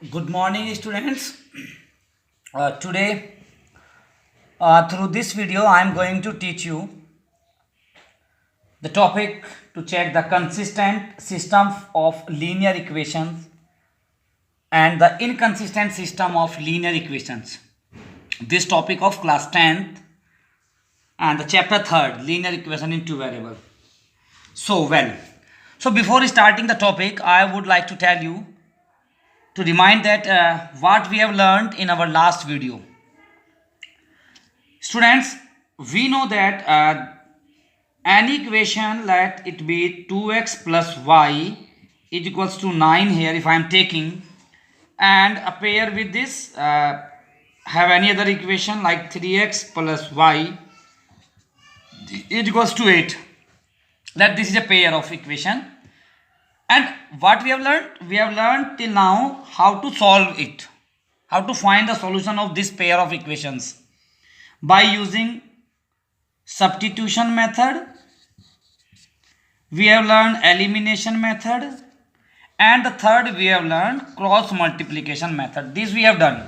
Good morning, students. Today, through this video, I am going to teach you the topic to check the consistent system of linear equations and the inconsistent system of linear equations. This topic of class 10th and the chapter 3rd, linear equation in two variable. So before starting the topic, I would like to tell you to remind that what we have learned in our last video. Students, we know that any equation, let it be 2x plus y is equals to 9 here if I am taking, and a pair with this have any other equation like 3x plus y is equals to 8. That this is a pair of equation. And what we have learned till now how to solve it, how to find the solution of this pair of equations by using substitution method. We have learned elimination method, and the third we have learned cross multiplication method. This we have done.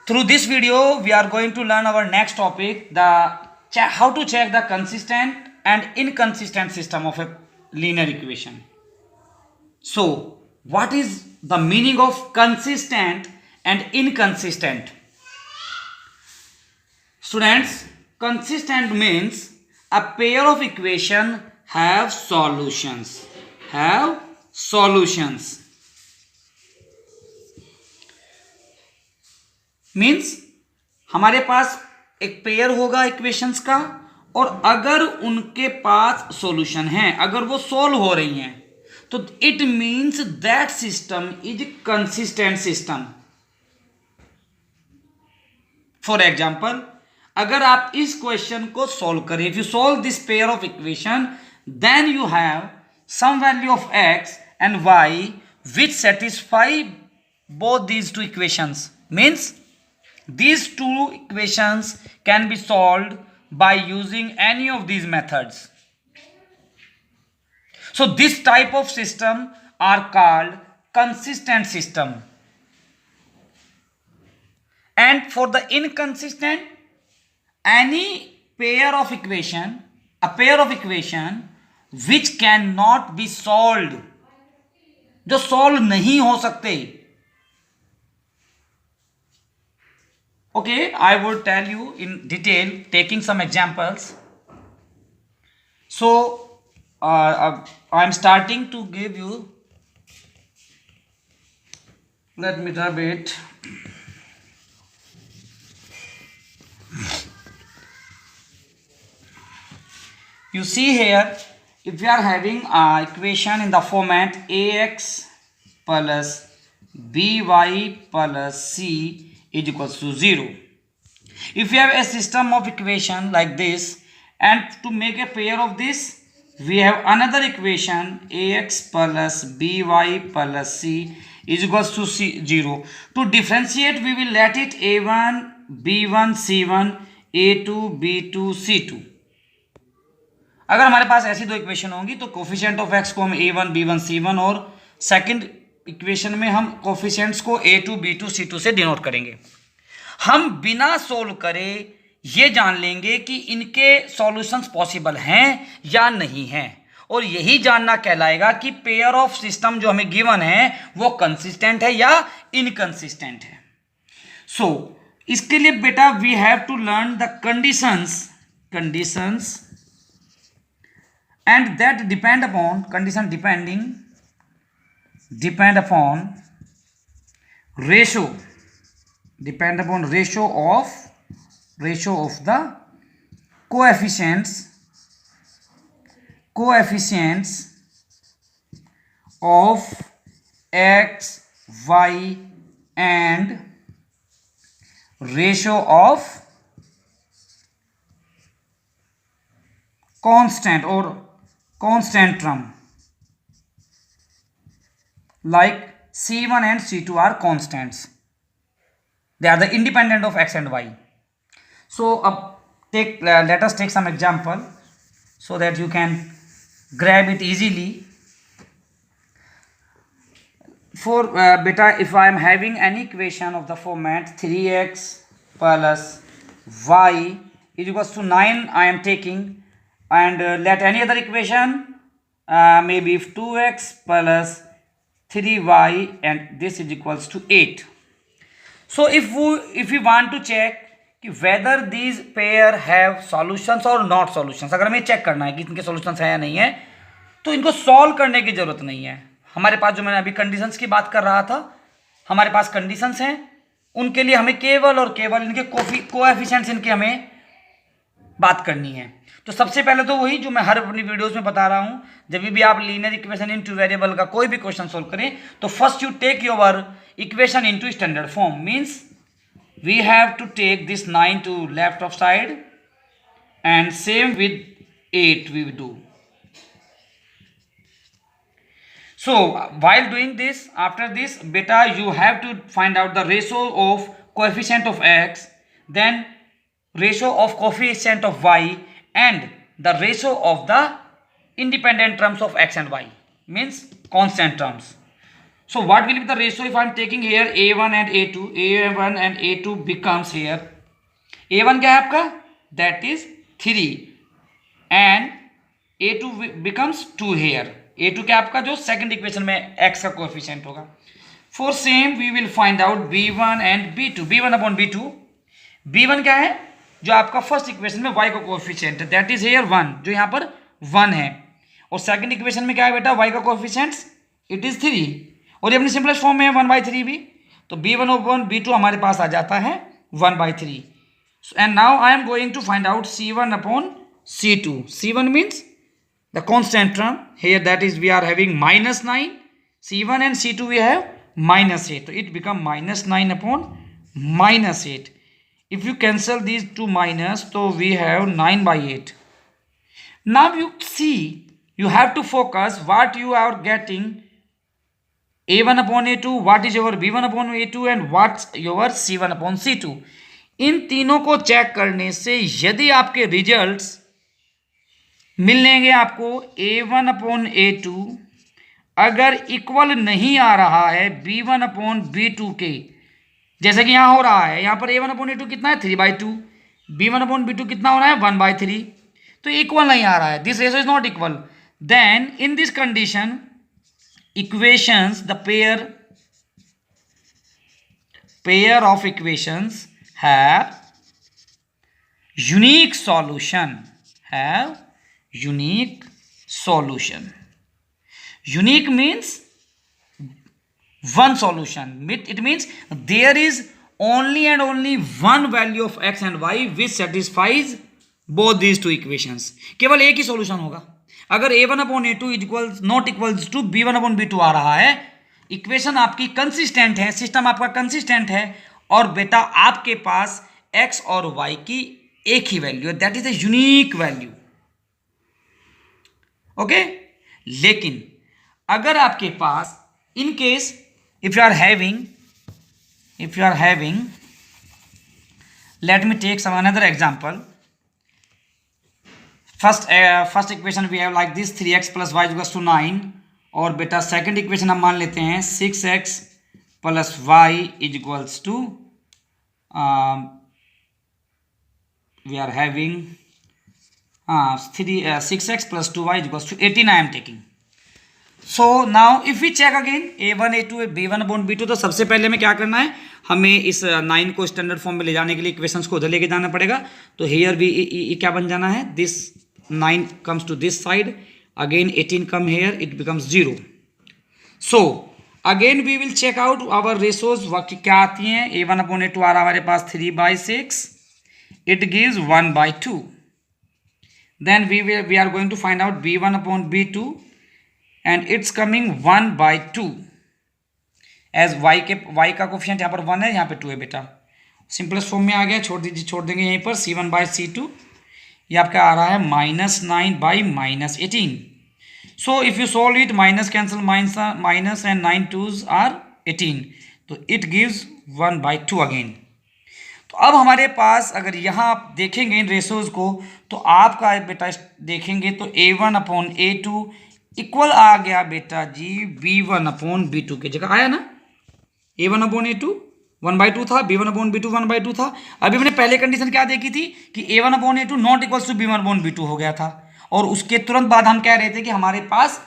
Through this video we are going to learn our next topic, how to check the consistent and inconsistent system of a linear equation. So, what is the meaning of consistent and inconsistent? Students, consistent means a pair of equation have solutions. Means हमारे पास एक pair होगा equations का, और अगर उनके पास solution है, अगर वो सॉल्व हो रही हैं, तो it means that system is consistent system. For example, अगर आप इस क्वेश्चन को सॉल्व करें, if you solve this pair of equation, then you have some value of X and Y which satisfy both these two equations. Means these two equations can be solved by using any of these methods. So this type of system are called consistent system. And for the inconsistent, any pair of equation, a pair of equation which cannot be solved, जो solve नहीं हो सकते. Okay, I will tell you in detail, taking some examples. So, I'm starting to give you. Let me rub it. You see here, if we are having an equation in the format ax plus by plus c is equals to 0. If you have a system of equation like this, and to make a pair of this, we have another equation ax plus by plus c is equals to 0. To differentiate, we will let it a1 b1 c1 a2 b2 c2. अगर हमारे पास ऐसी दो equation होंगी तो coefficient of x को हम a1 b1 c1 और second equation में हम कोफिशिएंट्स को a2 b2 c2 से डिनोट करेंगे. हम बिना सोल्व करे ये जान लेंगे कि इनके सॉल्यूशंस पॉसिबल हैं या नहीं हैं, और यही जानना कहलाएगा कि पेयर ऑफ सिस्टम जो हमें गिवन है वो कंसिस्टेंट है या इनकंसिस्टेंट है. सो इसके लिए बेटा we have to learn the conditions and that depend upon condition depend upon ratio of the coefficients of x y and ratio of constant term like c1 and c2 are constants. They are the independent of x and y. So let us take some example so that you can grab it easily. for beta, if I am having any equation of the format 3x plus y is equals to 9 I am taking, and let any other equation maybe if 2x plus 3y and this is equals to 8. So if we want to check कि whether these pair have solutions or not solutions, अगर हमें check करना है कि इनके solutions है या नहीं है, तो इनको सॉल्व करने की जरूरत नहीं है. हमारे पास जो मैंने अभी कंडीशंस की बात कर रहा था, हमारे पास कंडीशंस हैं, उनके लिए हमें केवल और केवल इनके कोएफिशिएंट्स इनके हमें बात करनी है. तो सबसे पहले तो वही जो मैं हर अपनी वीडियोस में बता रहा हूं, जब भी आप linear equation in two variable का कोई भी क्वेश्चन सोल्व करें तो first you take your equation into standard form. Means we have to take this 9 to left of side and same with 8 we do. So while doing this, after this beta you have to find out the ratio of coefficient of x, then ratio of coefficient of y and the ratio of the independent terms of x and y, means constant terms. So what will be the ratio if I am taking here a1 and a2? a1 and a2 becomes here, a1 क्या है आपका, that is 3 and a2 becomes 2 here. a2 क्या आपका जो second equation में x का coefficient होगा. For same we will find out b1 and b2. b1 upon b2, b1 क्या है जो आपका फर्स्ट इक्वेशन में y का कोएफिशिएंट है, दैट इज हियर 1, जो यहाँ पर 1 है. और सेकंड इक्वेशन में क्या है बेटा, y का कोएफिशिएंट इट इज 3, और ये अपनी सिंपलेस्ट फॉर्म में है 1/3 भी. तो b1 अपॉन b2 हमारे पास आ जाता है 1/3. And now I am going to find out c1 upon c2. c1 means the constant term here, that is we are having -9, c1 and c2 we have -8, so it become -9 upon -8. If you cancel these two minus, so we have 9/8. Now you see, you have to focus what you are getting a1 upon a2, what is your b1 upon a2 and what's your c1 upon c2. इन तीनों को check करने से यदि आपके results मिलेंगे आपको a1 अपॉन a2 अगर इक्वल नहीं आ रहा है b1 अपॉन b2 के, जैसे कि यहाँ हो रहा है, यहाँ पर a1 अपॉन a2 कितना है 3/2, b1 अपॉन b2 कितना हो रहा है 1/3, तो इक्वल नहीं आ रहा है, this ratio is not equal. Then in this condition equations, the pair of equations have unique solution, have unique solution. Unique means one solution. It means there is only and only one value of x and y which satisfies both these two equations. केवल एक ही solution होगा. अगर a1 अपॉन a2 equals not equals to b1 upon b2 आ रहा है, equation आपकी consistent है, सिस्टम आपका कंसिस्टेंट है, और बेटा आपके पास x और y की एक ही वैल्यू है, that is a unique value. Okay लेकिन अगर आपके पास in case if you are having let me take some another example. First equation we have like this 3x plus y equals to 9, और बेटा सेकंड इक्वेशन हम मान लेते हैं 6x plus Y is equals to we are having 6x plus 2y is equals to 18 I am taking. So now if we check again a1 a2 b1 upon b2, तो सबसे पहले में क्या करना है, हमें इस 9 को स्टैंडर्ड फॉर्म में ले जाने के लिए इक्वेशंस को उधर लेके जाना पड़ेगा. तो हेयर भी क्या बन जाना है, this 9 comes to this side, again 18 come here, it becomes 0. So again we will check out our ratios क्या आती हैं. a1 upon a2 आ रहा हमारे पास 3/6, it gives 1/2. Then we are going to find out b1 upon b2 and it's coming 1/2, as y का coefficient यहाँ पर 1 है, यहाँ पे 2 है बेटा. सिंपलेस्ट फॉर्म में आ गया, छोड़ देंगे यहीं पर c1/c2, ये आपका आ रहा है -9/-18. So if you solve it, minus cancel minus and 9 2s are 18, तो इट गिव्स 1/2 अगेन. तो अब हमारे पास अगर यहाँ आप देखेंगे इन रेशोज को, तो आपका बेटा देखेंगे तो a1 अपॉन a2 इक्वल आ गया बेटा जी b1/b2 की जगह आया ना, a1/a2 1/2 था, b1/b2 1/2 था। अभी हमने पहले कंडीशन क्या देखी थी कि a1/a2 not equals to b1/b2 हो गया था, और उसके तुरंत बाद हम कह रहे थे कि हमारे पास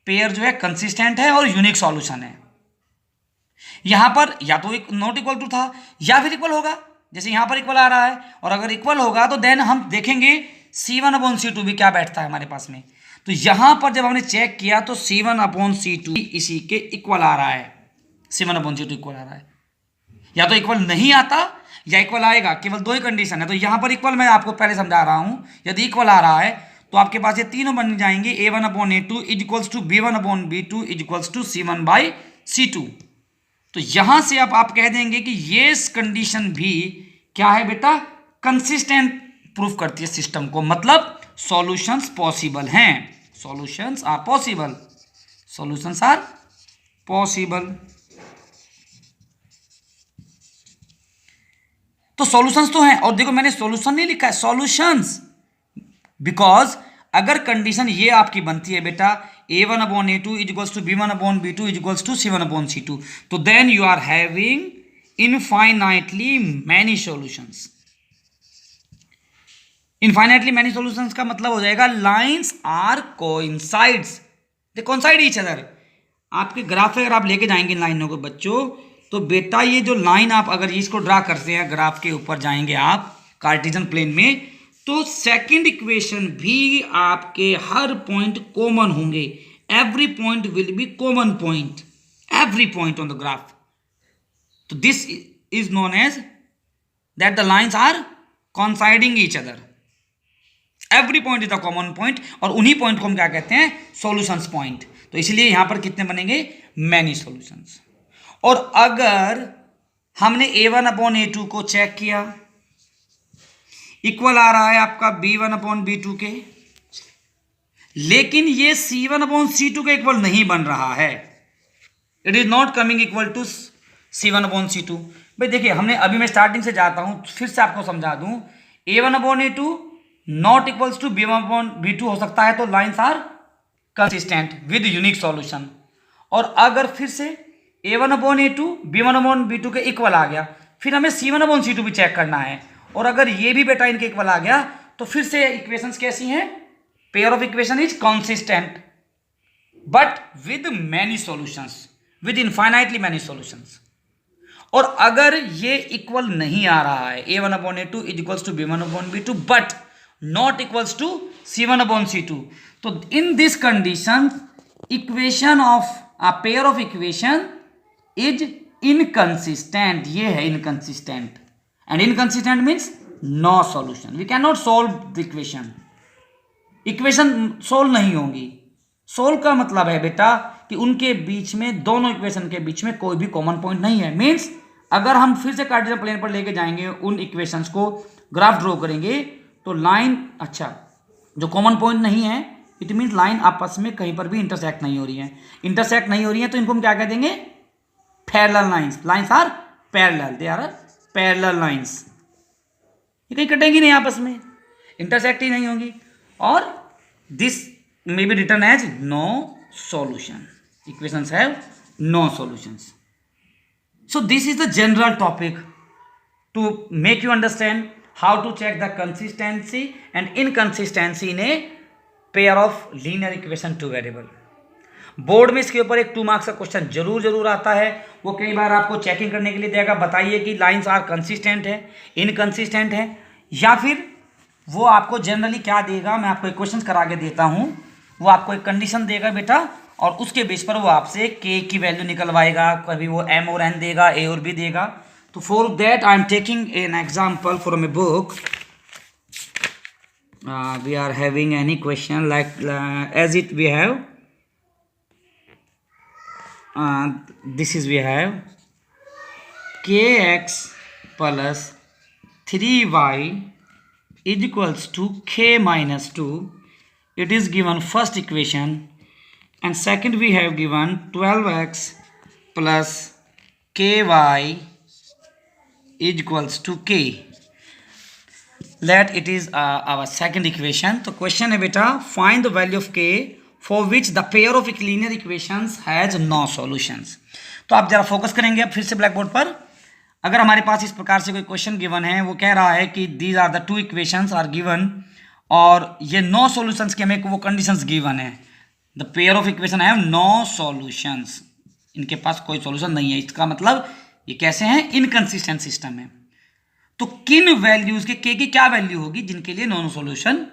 पेयर जो है कंसिस्टेंट है और यूनिक सॉल्यूशन है। यहां पर या तो एक नॉट इक्वल टू था या फिर इक्वल होगा, जैसे यहां पर इक्वल आ रहा है, और अगर इक्वल होगा तो देन हम देखेंगे c1/c2 भी क्या बैठता है हमारे पास में। तो यहां पर जब हमने चेक किया तो c1/c2 इसी के इक्वल आ रहा है, c1/c2 इक्वल आ रहा है। या तो इक्वल नहीं आता या इक्वल आएगा, केवल दो ही कंडीशन है। तो यहां पर इक्वल मैं आपको पहले समझा रहा हूं, यदि इक्वल आ रहा है तो आपके पास ये तीनों बन जाएंगे, a1/a2 is equals to b1/b2 is equals to c1/c2। तो यहां से अब आप कह देंगे कि ये कंडीशन भी क्या है बेटा, कंसिस्टेंट प्रूफ करती है सिस्टम को, मतलब सॉल्यूशंस पॉसिबल हैं, solutions are possible, solutions are possible. तो सॉल्यूशंस तो हैं, और देखो मैंने सॉल्यूशन नहीं लिखा है, सॉल्यूशंस, बिकॉज अगर कंडीशन ये आपकी बनती है बेटा a1/a2 is equals to b1/b2 is equals to c1/c2, तो then you are having infinitely many solutions. Infinitely many solutions का मतलब हो जाएगा lines are coincides, they coincide each other. आपके ग्राफ अगर आप लेके जाएंगे इन लाइनों को बच्चों, तो बेटा ये जो लाइन आप अगर इसको ड्रा करते हैं, ग्राफ के ऊपर जाएंगे आप कार्टेशियन प्लेन में, तो सेकंड इक्वेशन भी आपके हर पॉइंट कॉमन होंगे, every point will be common point, every point on the graph. तो this is known as that the lines are coinciding each other, every point is the common point, और उन्हीं point को हम क्या कहते हैं, solutions point. तो इसलिए यहां पर कितने बनेंगे, मैनी सॉल्यूशंस। और अगर हमने a1/a2 को चेक किया, इक्वल आ रहा है आपका b1/b2 के, लेकिन ये c1/c2 के इक्वल नहीं बन रहा है, it is not coming equal to c1/c2। भाई देखिए, हमने अभी मैं स्टार्टिंग से जाता हूं, फिर से आपको समझा दूं, a1/a2 not equals to b1/b2 हो सकता है, तो lines are consistent with unique solution. और अगर फिर से a1/a2 b1/b2 के इक्वल आ गया, फिर हमें c1/c2 भी चेक करना है, और अगर ये भी बेटा इनके इक्वल आ गया, तो फिर से इक्वेशंस कैसी हैं, pair of equation is consistent but with many solutions, with infinitely many solutions. और अगर ये इक्वल नहीं आ रहा है, a1/a2 is equals to b1/b2 but not equals to c1/c2, तो in this condition equation of a pair of equation is inconsistent, ये है inconsistent, and inconsistent means no solution, we can not solve the equation, equation solve नहीं होंगी। Solve का मतलब है बेटा कि उनके बीच में, दोनों इक्वेशन के बीच में कोई भी कॉमन पॉइंट नहीं है। मीन्स अगर हम फिर से कार्टेशियन प्लेन पर लेके जाएंगे, उन इक्वेशंस को ग्राफ ड्रॉ करेंगे, तो लाइन, अच्छा जो कॉमन पॉइंट नहीं है, इट मीन्स लाइन आपस में कहीं पर भी इंटरसेक्ट नहीं हो रही है, इंटरसेक्ट नहीं हो रही है, तो इनको हम क्या कह देंगे, parallel lines, lines are parallel, they are parallel lines, ये कहीं कटेंगी नहीं आपस में, इंटरसेक्ट ही नहीं होगी, और this may be written as no solution, equations have no solutions. So this is the general topic to make you understand how to check the consistency and inconsistency in a pair of linear equation two variable. Board में इसके ऊपर एक 2 marks का question जरूर आता है, वो कई बार आपको चेकिंग करने के लिए देगा, बताइए कि लाइंस आर कंसिस्टेंट है, इनकंसिस्टेंट है, या फिर वो आपको जनरली क्या देगा, मैं आपको एक क्वेश्चन करा के देता हूँ, वो आपको एक कंडीशन देगा बेटा, और उसके बेस पर वो आपसे k की वैल्यू निकलवाएगा, कभी वो m और n देगा, a और b देगा। तो for that I am taking an example from a book, we are having any question like as it we have this is we have kx plus 3y is equals to k minus 2, it is given first equation, and second we have given 12x plus ky is equals to k, let it is our second equation। तो question है बेटा, find the value of k for which the pair of linear equations has no solutions. तो आप जरा focus करेंगे अब फिर से ब्लैक बोर्ड पर। अगर हमारे पास इस प्रकार से कोई क्वेश्चन गिवन है, वो कह रहा है कि these are the two equations are given और ये नो सॉल्यूशंस के हमें वो कंडीशंस गिवन है, the pair of equation have no solutions, इनके पास कोई सॉल्यूशन नहीं है। इसका मतलब ये कैसे हैं, इनकंसिस्टेंट सिस्टम है। तो किन वैल्यूज के की क्या वैल्यू होगी जिनके लिए नो सॉल्यूशन